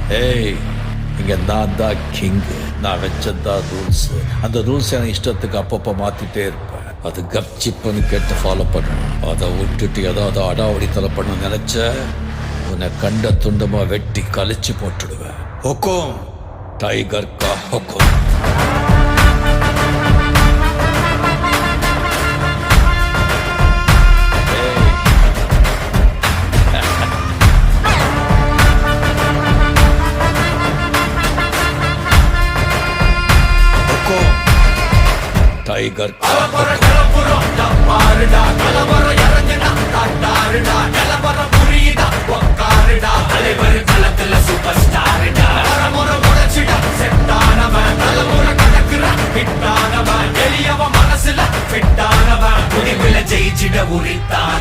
ஏய், இங்க நான் தான் கிங்கு. நான் வச்சதான் ரூல்ஸ். அந்த ரூல்ஸ் என் இஷ்டத்துக்கு அப்பப்போ மாத்திட்டே இருப்பேன். அது கப்சிப்புன்னு கேட்டு ஃபாலோ பண்ணணும். அதை விட்டுட்டு ஏதாவது அடாவடித்தலை பண்ண நினைச்ச உன்னை கண்ட துண்டமா வெட்டி கழிச்சு போட்டுடுவேன். ஹொக்கும், டைகர் கா ஹொக்கும். டைகர் மனசுல ஜெயிச்சிட உரித்தான்.